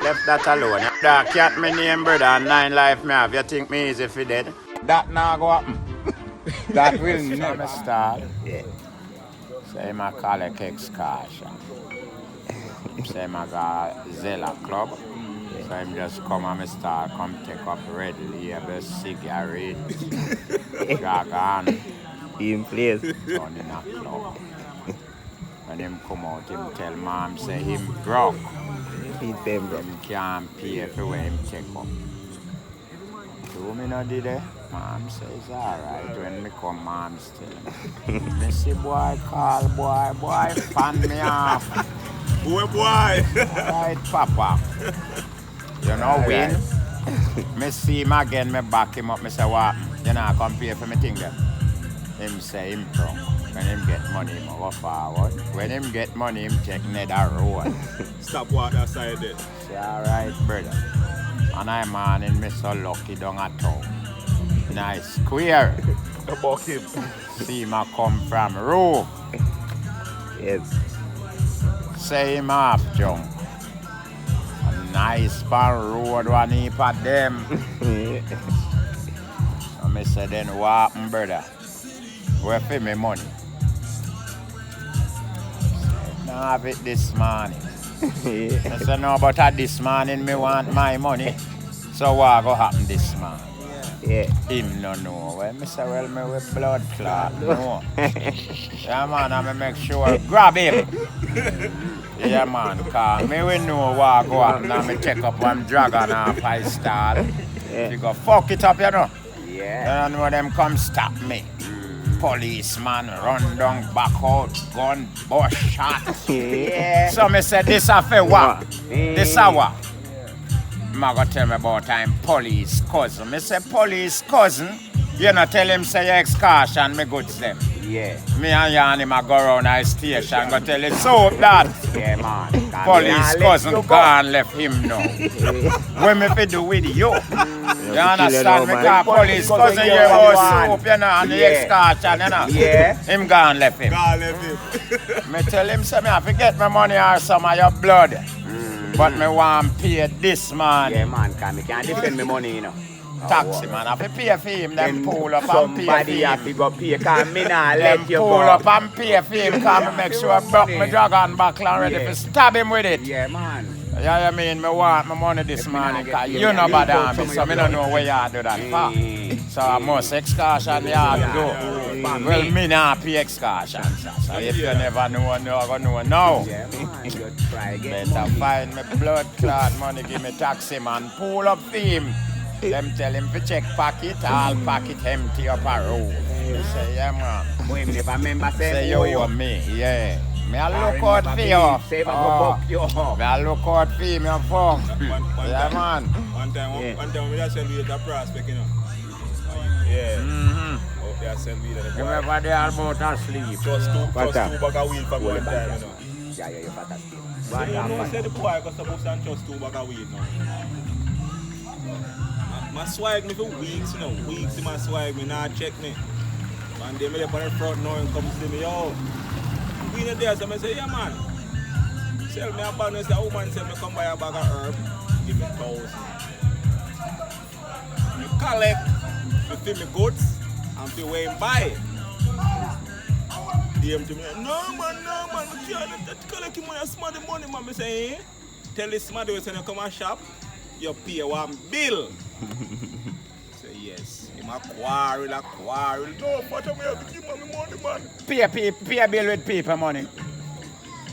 Left that alone. That cat me name, brother, and 9 life me have. You think me easy if you dead? That now go happen. That will never start. Yeah. Say my call a excursion. Say my got Zella Club. So him just come and me start come take up red label, cigarette, dragon. In place. Turn in a club. When him come out, him tell mom say him broke. Feed them, bro. Him can't pay for where him take up. So me no did it. Mom says alright. When me come, mom still. Me see boy call boy fan me off. Boy. Alright, Papa. You know win. Me see him again, me back him up, me say what? You know, come pay for me thing then. Him say him drunk. When him get money, him go forward. When him get money, him take another road. Stop water side there. Say alright, brother. And I man in me so lucky down at town. Nice square. About him. See him a come from roof. Yes. Say him half jump. A nice pan road one heap of them. So me say then what happen, brother? Where for me money? Now have it this morning. I said no, but at this morning me want my money. So what go happen this morning? Yeah. Him no know. Well, me say well me with blood clot no. Yeah man, I me make sure grab him. Yeah man, cause me we know what go happen. Now me take up one dragon off high star. Yeah. You go fuck it up, you know. Yeah. And when them come stop me. Policeman run down back out, gun, bush shot. Yeah. So me say this a for what? This a what? Ma go tell me about I'm police cousin. Me say police cousin. You not tell him say your excursion me goods them. Yeah. Me and Yan him a go round our station go tell him so that. Yeah, man. Police cousin gone left him now. What me fi do with you? You understand me? Cause police cousin you about soup, you know, and the excursion, you know. Yeah. Him gone left him. God left him. Me tell him say me have to get my money or some of your blood. But me want pay this man. Yeah, man, cause me can't defend me money, you know. Taxi man, I have to pay for him, then pull up and pay for somebody have him. to go pay, cause me not Then let you pull go. up and pay for him, cause me make sure I broke my dragon back and ready Yeah. to stab him with it. Yeah, man. Yeah, you mean me want my money this If me morning, not cause get you know paid, bad you on me, put so some me of don't your know where you do that for. So I must excursion yard go. Well, me not pay excursion, sir. So if you never know, no, I gonna know now. Yeah, man. You try again. Better find me blood clot money, give me taxi man, pull up for him. Them tell him to check pocket, all pocket empty up a road. He say, yeah man. When if I remember Say you owe me, yeah. Me a look out for you. Save up a book, you. Me a look out for you, me a fuck. Yeah man. One time we just sell weed at prospect, you know. Yeah. Out there sell weed at the You bar. remember they are about asleep. Just two What bag of weed for one time, you know. Yeah, you fantastic. So you know, say the boy got supposed to just 2 bag of weed now. My swag me for weeks, you know. Weeks in my swag, me not check me. And they me up on the front now and come to me, yo. We in there, so I say, yeah man. Sell me a bag, and say, oh man, sell me come buy a bag of herb. Give me 1,000. Me collect, me fill me goods, and feel where him buy it. DM to me, no man, we can't collect him when you smell the money, man. Me say, eh? Tell this man when you come and shop, you pay one bill. Say yes. Him a quarrel. No, but I have to give me money, man. Pay a bill with paper money.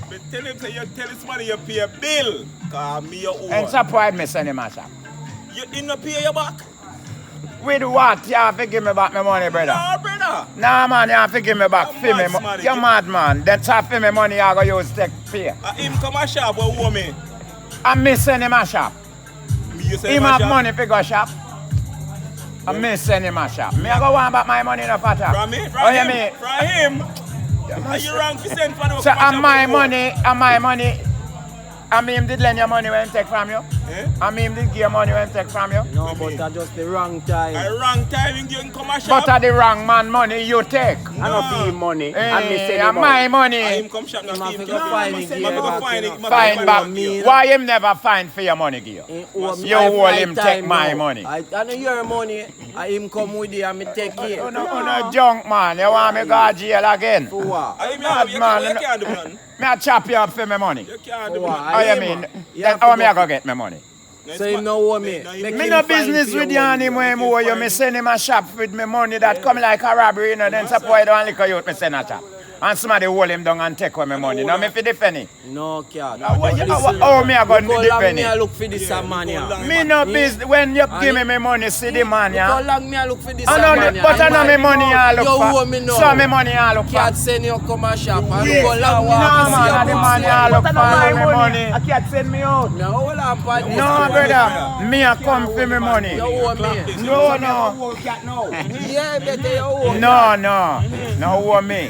But tell him, say you tell this man you pay a bill. Cause me your own. And surprise me send him a shop. You didn't pay your back? With what? You have to give me back my money, brother. No, brother. Nah man, you have to give me back. I'm Fee me mad, man. You're mad man. That's how fee me money you go use take pay. Him come a shop or woman. And me send him a shop. Me you say Him a have shop? money to go shop. And me send him a shop. Me I go want back my money in a patter. From me? Oh, you mean? From him? Are you wrong to send for the So and my money, I mean him did lend your money when him take from you? I mean, the give money when take from you. No, but that's just the wrong time. At the wrong time, you come a shop. But at the wrong man money you take. I don't feel him money. I miss Hey, him my And money. him come shop, not Him have him to go find it, Him give go back, find you it. know. Fine back. me. Why him never find for your money, Gio? You hold him take my money. I know your money. I him come with you and me take it. You no junk man. You want me go to jail again? For what? I mean, Bad you man, can't do nothing. Me a chop you up for my money. You can't do For what? nothing. How you I mean? You Then have to how me go I go get my money? So him no owe me. No, Make Me Me him no find business for with your you money. anymore. Me owe you. Me send him a shop with me money that come like a robbery, you know. Then support the liquor youth me send a shop. And somebody hold him down and take away my money. Now me fi defend it. No, cat. What you- Listen, how me a go look how long defend me it? a look for this Yeah, man look how here. long- Me no business. When you give me my money, see the man, Look how yeah. long me a look for this I man know, here. but I know me money I look You for. owe me now. So me money I look for. Cat send you come and shop and Yeah. look how long me No, a man, see I the your money boss I here. look for my money. I can't send me out. Now hold on, pad. No, brother. Me a come for me money. You owe me. No, no. Yeah, better you owe. No, no. No owe me.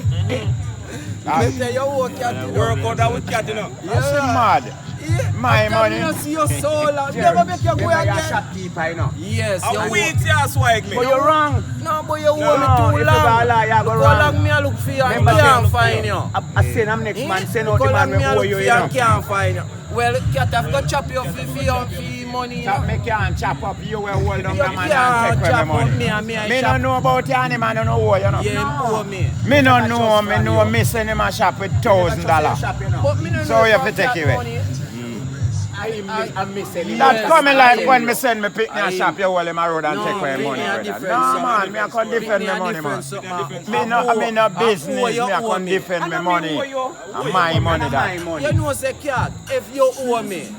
Better you owe cat. Work out that with cat, you know. That's mad. Yeah. My I money. can't see your soul. I'll never make you go You're a again. shopkeeper, you know. Yes, you A owe. week, yeah, swag me. But you're wrong. No, but you owe No, me if too you long. go lie, you go Look how wrong. long me a look for you and Remember, can't look find for you. I send him next man, send out the Look how man long me a we owe look you, for you you and know. can't find you. Well, cat have got chop you for your money, you Chop know. me can't chop up you will hold down You the man and can't take away my chop up money. me and me and Me shop. no know about you and him, I don't know who you know. Yeah, him owe me. Me no Never know, trust me from know you. me send him a shop with I trust your $1,000. shop, you know. But me no So know you have about to take that it away. money. I miss him. That Yes, coming I like hear when you. me send me pick me a I shop, you hold him a road and No, take away me money. a brother. different No story. man, me I can defend my money man. Me no business, me I can defend my money. And my money that. You know, say cat, if you owe me,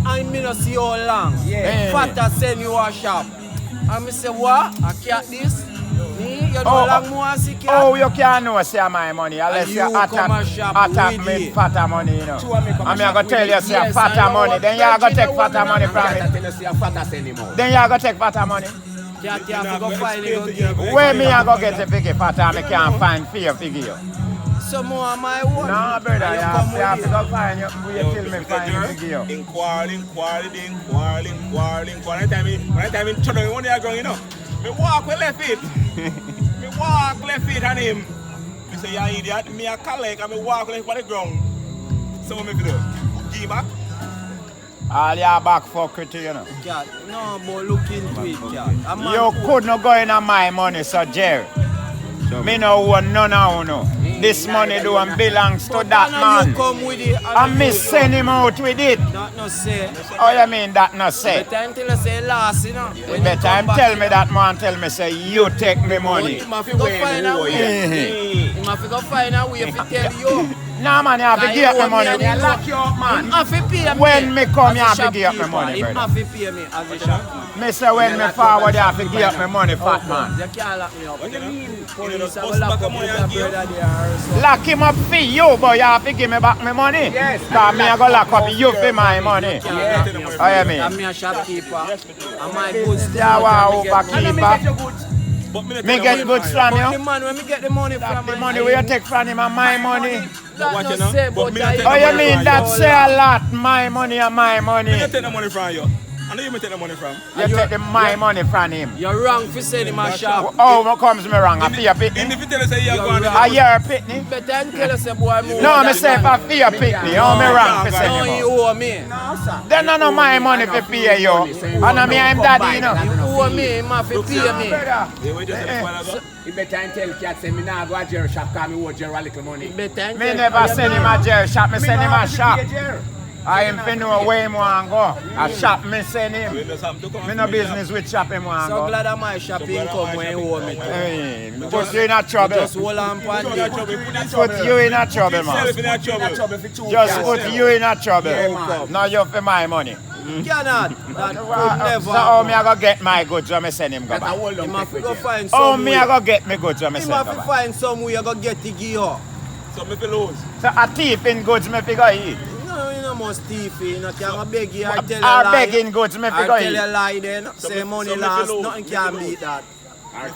and me no see you long, Yeah. Fata send you a shop, and me say what? A cat this? Me? You know Oh, long more see cat? Oh, you can't know say my money unless And you you come and shop attack with me it. fatter money, you know. True, me come I and mean, I shop go with tell it. you say Yes, fatter and you money, want then you are go virgin, take you want fatter me money not from I me. tell you, see a fat send him out. Then you are go take fatter money. Cat, you have to go Nah, find explain it. to you. Where me I go get a figure fatter and me can't find fear figure you. Some more of my own. No, brother, And you come have with to it. go find you. Wait till me find figure you. In quarreling. Anytime in trouble, when they are going, you know. Me walk with left feet. Me walk left feet on him. Me say, you idiot. Me a collect and me walk left on the ground. So what me do? Give back. All your back fuck with you, you know. Cat, no, but look into it, cat. A man You who- could not go in on my money, so Jerry. Me no own none of you. This money don't belongs to But that now you man. come with it And me send him out with it. That no say. Oh, you mean that no say? Better until I say last, you know. When Better you come him back, tell you me know. that man tell me say you take me money. He must go find a way. Mhm. He must go find a way if he tell you. Nah man, you have to Like give you me owe me money. and You lock you up, He man. have to pay me. When me come, you as have a to give me shopkeeper. money, He brother. have to pay me as a shopkeeper. Me say when me forward, you have to give me money, fat man. You can't lock me up. What you mean? Police You have know, lock bust up back with a a money and brother there or something. Lock him up for you, but you have to give me back my money. Yes. Cause me I go lock up you for my money. Can't Yeah. lock me up. How you mean? I'm a shopkeeper. And my goods too Yeah, much wow, and me get money. And me overkeeper. get your goods. But me Me get goods from But the you. man, when me get the money from The money where you take from him and my money. that Watch no you now. say, But but me I- not take Oh, the you money mean from that you. say a lot? My money and my money. Me not take the money from you. I know you me take the money from. You take my money from him. You're wrong for saying him a shop. Oh, what comes me wrong? I fear And pitney? if you tell us say you're going Are you a pitney? Better than tell us, boy, move. No, me that say if man. I fear pitney. Oh, me wrong for No, saying he him out. owe me. No, sir. Then no my money for pay you. And I me I'm daddy, you know. He owe me, he must pay me. Brother. Yeah, we just said a while ago. You better tell cat say me nah go a Jerry shop cause me owe Jerry a little money. Better than Me tell- never send him a jail shop, me send him a shop. Jerry. I am fin know where him want go. A shop me send We him. just have to come Me and no finish business with shop him want So go. glad that my shopping come when he owe me. Hey, put you in a trouble. Just hold on for up. it. Put you in a trouble, man. Yourself in a trouble. Trouble for two Just cats. put you in a trouble. man. Now you for my money. Cannot. That could never. So how me I go get my goods when me send him go That a back? whole He long must take go with Jerry. find How some me way. I go get me goods when me He send must go back? find some way you go get to give you. So me feel lose. So a thief in goods me figure eat. No, you know must thief, you know, can't beg you or tell you Or lie. begging goods me Or figure tell you eat. lie then. Say money so me last, feel nothing low, can me feel beat that.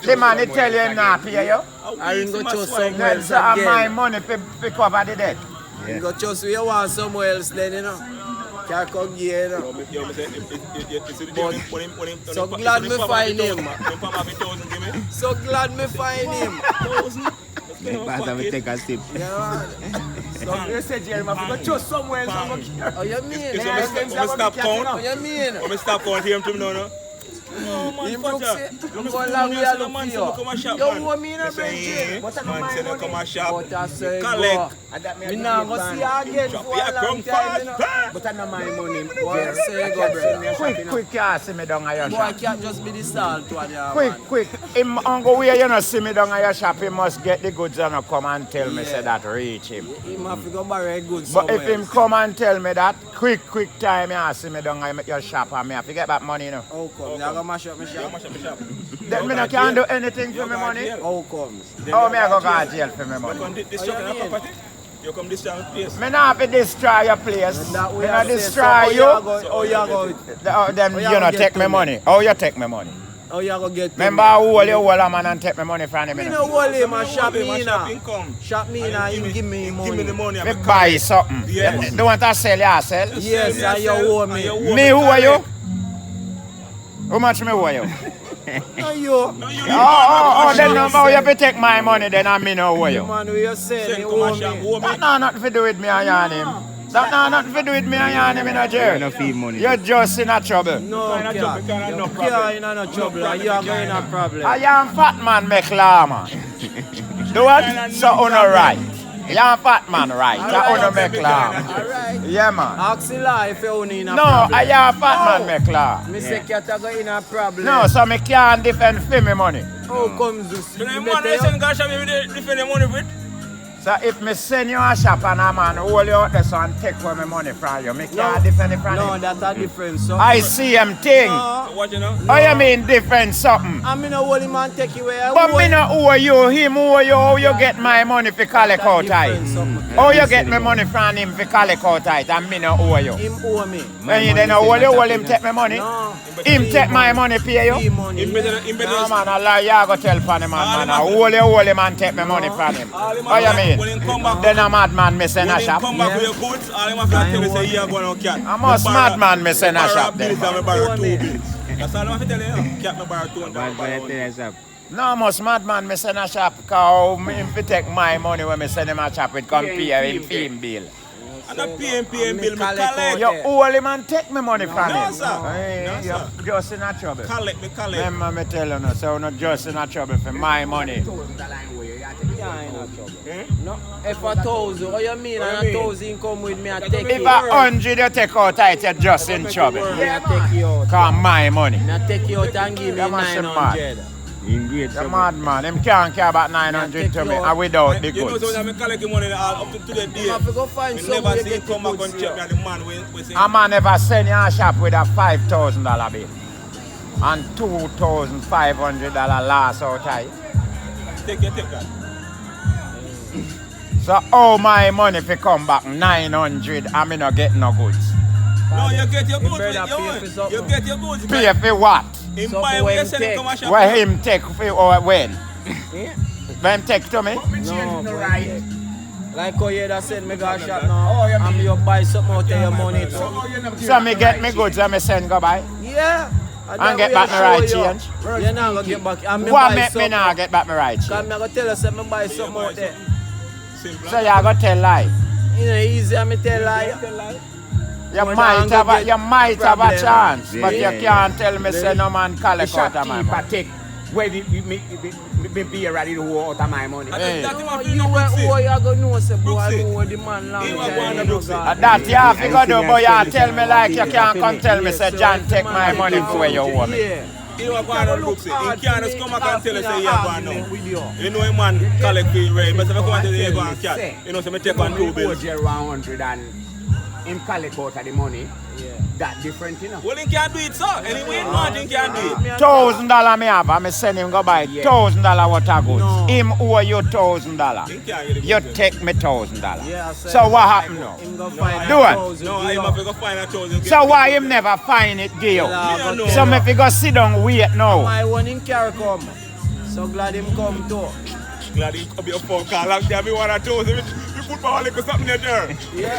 The man he tell you him not pay you. I didn't go to somewhere Then else so my again. money for cover the debt. You go just where you want somewhere else then, you know. Can't come here, Yo, me say, So glad me find him. So glad me find him. Pastor, we take a sip. Yeah. So you say, Jeremy, if you go choose somewhere else, I'm going to Oh, you mean? If I stop count, Oh, you mean? when I stop count here, to me now, no? No, man, Him fuck look that. say, I'm going long way I look for you. You want me in a Man say, bench? they come a shop. But I say, Collect. me now go see you again for a long time, you know. But I know my money. Boy, say go, bro. Quick, you see me down at your Boy, shop. can't just be the salt one, yeah, man. Quick. Him on go where you know see me down at your shop, he must get the goods and come and tell me say that reach him. He have to go buy good But somewhere. if him come and tell me that, quick time you see me down at your shop and me have to get back money, you know. How come? You go mash up my shop? Then me no can't do anything for me money. How comes? How me I go to jail for me money? You come this time, please. Me not have to destroy your place. That Me way I not say, destroy so you. how you go? Then you you go know get take to me me? money. How you take me money? How you go get to Remember me? who you hold a man and take me money from him. Me you no know? hold him and shop me My in. shopping come. Shop me in and him give me money. Give me the money. Me buy something. Yes. You want to sell yourself? Yes, and you owe me. Me who are you? How much me owe you? No, you. Oh, then no more you have to take my money then and me no owe you. Man, what you saying? Send You come owe a shop, me. owe me. That no nothing to do with me and yarn him. That no nothing to do with me and yarn him in a You jail. no fee money. You're just in a trouble. No, Kinda trouble, kinda no you problem. can't in no trouble. And you are going in a problem. I am fat man make law man. Do what? So uno right. You am fat man right. So uno make law. Alright. Yeah man. Ask the law if you own in a No, problem. I am fat man make law. Me say cat go in a problem. No, so me can't defend for me money. How comes this? So the You man better- who send cash me with defend the money with. So if me send you a shop and a man hold you out there so and take away my money from you, me can't defend it from No, him. that's a different something. I see him thing. No. What you know? How you mean different something? I mean, no hold him and take you away. But me no owe you, him owe you, how you get my money for collect out tight? How you get my money from him for collect out tight and me no owe you? Him owe me. When you then hold you, hold him take my money? No. Him take my money pay you? Him money. In better, No man, Allah, you go tell for him man, hold him and take my money from him. How you When mean? him come back, Then a madman me send a when him shop. come back with your goods, all him have to tell you say you are going to cat. I'm a smart man me send a shop Bills then. and me borrow Owe 2 me. bills. That's all I have to tell you. Cat me borrow 2 and But borrow I 1. tell you something. No, most madman me send a shop cause him fi take my money when me send him a shop with compare him film bill. And a PM bill me collect collect. You hold him and take me money from No, him. sir. Hey, No, you're sir. just in a trouble. Collect me collect. Remember me tell you no, so you're not just in a trouble for my money. Yeah, in a trouble. No, if a 1,000, what you mean? And a 1,000 come with me, I take If you. 100 you take out tight, you're just in trouble. Me, I take you out. Cause my money. Me, I take you out and give me You must be 900. In great The trouble. madman, him can't care about 900 to me and without the You know, so goods. when I collect the money up to the day, You have to go find me somewhere never to see get him the come back goods and check me here. and the man we say, A man never send you a shop with a $5,000 bill and $2,500 loss out tight. take that. So how my money fi come back 900 and me no get no goods? No, you get your goods. better pay for You something. get your goods. Pay for what? Him So buy for what you him send him take. come and shop. Where him take for or when? Yeah. When him take to me? No, but like how you just said, me go shop now, and me you buy something out of your money too. So me get me goods and me send go buy. Yeah. And get back my right change. You're not going to get back. And me What buy make me something. now get back my right Because change? I'm going to tell you something, me buy something out there. Simple. So you go tell lie. You know, easy, I me tell lie. You But might I'm have gonna a, get you might have a problem. chance, but Yeah, you can't tell me say no man The collect out of my shopkeeper money. take where me be ready to hold out of my money. Hey. That him No, have to you know were Brooksy. who you going to know, say, boy, I Brooksy. know the man long He was time. born you a know, Brooksy. God. That you have to go do, but you tell me like you can't come tell me say Yeah, John so take if the my man money take for where you out, owe me. yeah. He was born a Brooksy. He can't just come back and tell us say he a born now. With you. You know a man collect fee rate, but if I come and tell you go and cat, you know, so me take on 2 Owe bills. Jerry 100 and him collect out of the money. Yeah. That different, you know. Well, he can't do it, sir. Anyway, man, he can't do it. $1,000 me have, and me send him go buy $1,000 worth of goods. No. Him owe you $1,000. He can't get the You goods. take me $1,000. Yeah, I said, So what happened now? him go find Do it. 1,000 No, give I'm up. have to go find a 1,000. So why him never find it, Gil? Yeah, Me no but So me fi go sit down wait now. my one in carry come. So glad him come too. Glad he come your phone call. Like, tell me 1 or 2. We football, like something there.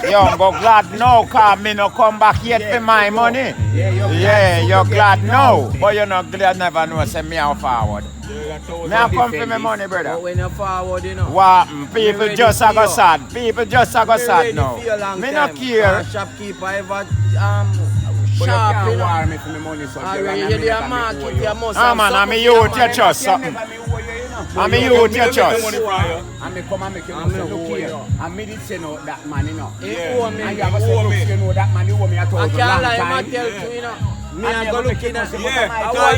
Yo, go glad now, cause me no come back yet for my money. Yeah, you're glad now. But you're not glad never know, say me out forward. Me a come for my money, brother. But when you forward, you know. What? People just a go sad. People just a go Me sad ready now. for a long Me no time. care. Shopkeeper ever But you sharp, can't you know. war me for my money, so Alright, you you do a market, you must Ah have man, I'm something a for your youth, you money. trust something. I'm a youth, you trust. And me come and make you know, say, look here. And me did say no, that man, you know. He owe me. And you have to say, look, you know, that man, you owe me a I thousand can't long lie, time. I tell you, you know. Me And I you go have to looking make at you you.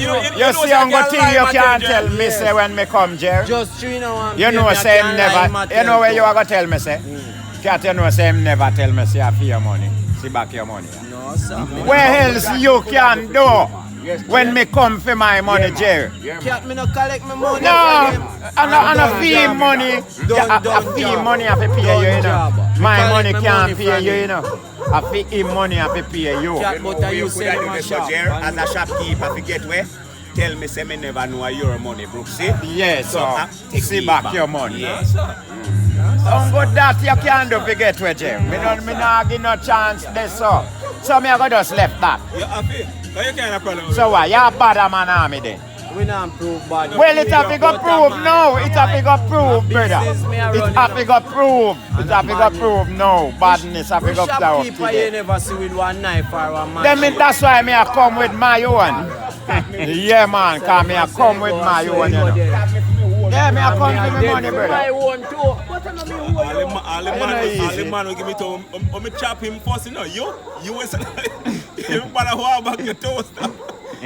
know, Yeah, You see, I'm going to tell you can't tell me, Yes. say, when me come, Jerry. Just 3 now. You know, say him never. You know where you are going to tell me, say? Can't you know, say him never tell me, say, I feel your money. See back your money. No, sir. Where else you can do when me come for my money, Jerry? Can't me no collect my money No, from him. and a fee money. A fee money have to pay you, you know. My money can't pay you, you know. A fee him money have to pay you. Cat butter you sell him a shop. As a shopkeeper, forget where. Tell me, say me never know your money, Brooksy. Yes, so see back your money. Yeah. Don't go that you can't do forget where, Jerry. Me not give no chance this so. So me I go just left that. You're happy? But you can't have problem. So what? You're bad a man army then? We not prove bad. Well, it have to go prove no. It have to go prove, brother. It have to go prove. It have to go prove no. Badness have to go down. Shopkeeper you never see with one knife or one Then match. that's why me I come with my own. Yeah, man, cause me I come with my own, you know. Yeah, me I come with my money, My brother. own too. But I know me who you. All the man will give me to me chop him first, you know. You was him para walk back your toast.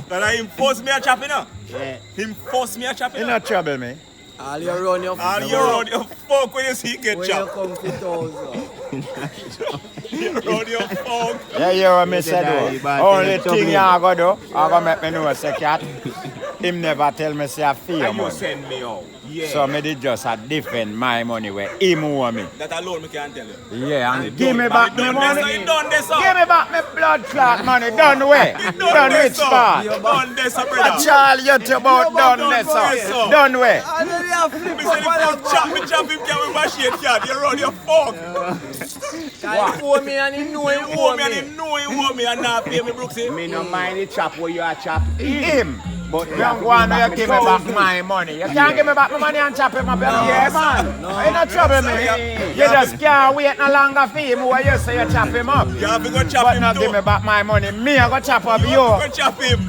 But him force me a chop, you know. Yeah. Him force me a chop, you You know. not trouble me. All you run your All you run your fuck when you see he get when you chopped. come to thousand. You run your fuck. Yeah, you what me say though. Only thing you go do, I go make me know say cat. Him never tell me say I feel And you money. send me out. Yeah. So me did just a defend my money where him owe me. That alone me can't tell you. Yeah, and give me back my money. He done this up. Give me back my blood clot money. Done way. He Done which this up. part? Done this up, What brother. Charlie you talk about done this up? Done way. And then you have flip Me up say me chop him can with my shit cat. You run your fuck. He owe me and he know he He owe owe me and me. he know he owe me and not pay me, Brooksy. Me no mind the chop where you are chop. Him. But you Young one, you give me back my money. You can't give me back my money and chop him up. Yeah, man. You not trouble me. You just can't wait no longer for him where you say you chop him up. You have to go chop But him not too. give me back my money. Me, I go chop up You you. have to go chop him.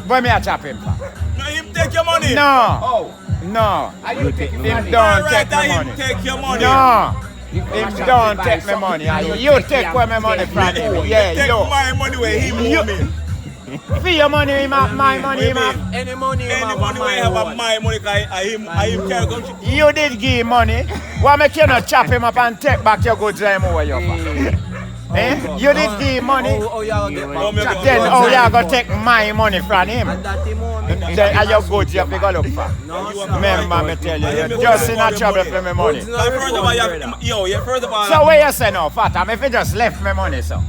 Where me I chop him for? No, him take your money. No. Oh, No. are you taking Him money? don't Right, take my him money. take your money. No. You come Him and chop don't me by take my something money. and And you you take take away my money from him. Yeah, Take you. my money where him owe me. For your money, him have my money, him have. Any money you Any have money on where you have my a own. my money, cause I him carry come. You did give him money. Why make you not chop him up and take back your goods and over your back? Eh? You did give him money. Oh, you have to get Oh, me back. go- Then how you gonna take my money from him? And that him owe me. Then are your goods you have to go look for? No, sir. Remember me tell you, you're just in a trouble for my money. Goods Like, not first of all, refund, you first of all, So where you say now, Fatam, if you just left my money, so?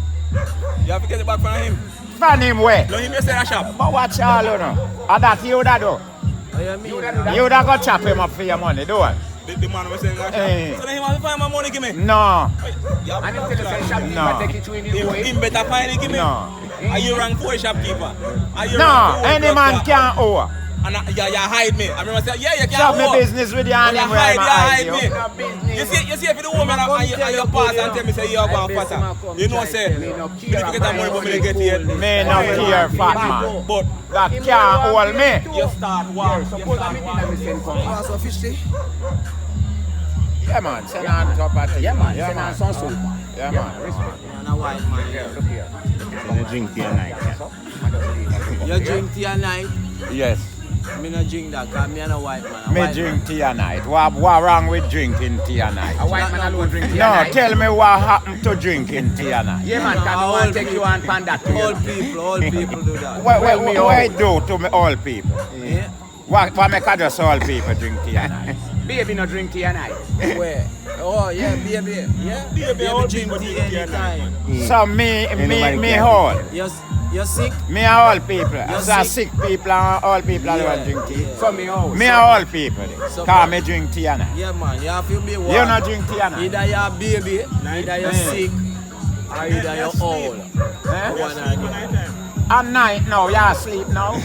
you have to get it back from him. From him where? No, him just say a shop. But watch all you know. And that you da do. What you mean? You da go chop him up for your money, do it? The man was saying a shop. Eh. So then him have to find my money, give me. No, You have And to him tell you say shopkeeper No. take it to him, him better find it, give me. no. Are you wrong for a shopkeeper? Are you No, wrong for a any man doctor? can owe. And you hide me. I remember saying, yeah, you Stop can't my owe. business with you And and you him where I'm hide you. me. You see if the woman and your pass and tell me say you're going faster. You know say, me no need to get that money but me to get it. Me no care, fat man. But That can't hold me. you start war. You Suppose I start mean war. that we send come. Yeah, man. Send on top of it. Yeah, man. Yeah, Send on man. some soup. Yeah, man. Respect. And a white man. Look here. Gonna drink your night. You drink tea at night. Yes. Me no drink that because me and a white man. A Me white drink tea at night. What wrong with drinking tea at A night? white man alone drink tea No, at night. tell me what happened to drinking tea at night. Yeah, man. Can no one take you on panda to All you? people do that. What I do to me all people? Yeah. What make I just all people drink tea at night? Baby no drink tea at night. Where? Oh yeah, baby. Yeah. Baby, all drink people tea drink tea at night. anytime. So me Anybody can. hold. You You're sick? Me and all people. You're So sick? sick people and all people Yeah. don't drink tea. So me out. Me and all people. So- Cause me drink tea and I. Yeah, man. You have to be one. You not drink tea and I. Either you're a baby, either you're sick, or either you're old. Eh? One or the other. Night time. At night now, you asleep now.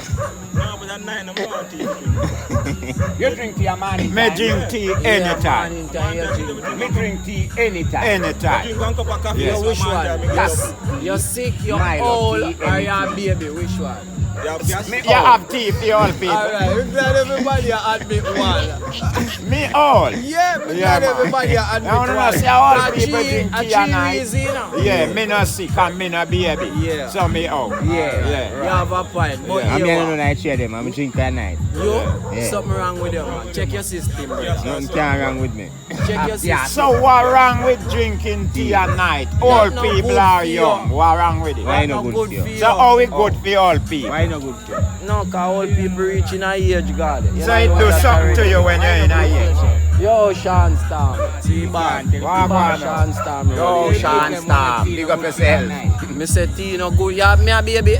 No, but at 9 in the morning. You drink tea a morning Me time. drink tea Yeah, anytime. morning time you drink. Me drink tea anytime. Anytime. Drink one cup of coffee. Yes. so Which man, one? I make Yes. it up. You're sick, you're Milo, old, tea, or you're a anything. baby. Which one? You have gas? You have tea for all people. Alright, we glad everybody admit one. Me all. Yeah, we Yeah, glad man. everybody admit I wanna one. see how all A people G- drink a tea G at night. reason, you know. Yeah, me not sick and me not baby. Yeah. So me out. Yeah. Yeah. You have a point, but Yeah. you I'm what? the night share them. I'm drink at night. You? Yeah. Something wrong with you, man. Check your system, bro. Nothing can wrong with me. Check your Yeah. system. So what wrong with drinking tea at night? All no people good are for you. young. What wrong with it? Why Not no good for you? So how it good for all people? Why no good for you? No, cause old people reaching a age, God. You So know it what do that's something already. to you when you're in a age. Yo, Sean Storm. T-Band. Wagwan. Sean Storm. Yo, Sean Star, big up yourself. Me say tea no good. You have me a baby.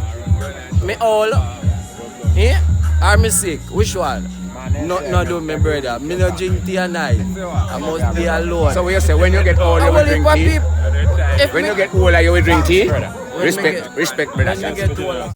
Me old. Eh? Or me sick? Which one? No do me brother. Me no drink tea at night. I must be alone. So what you say, when you get older, I you will will drink live tea? If When me- you get older, you will drink tea? When me Respect, get- respect, when brother. me get older.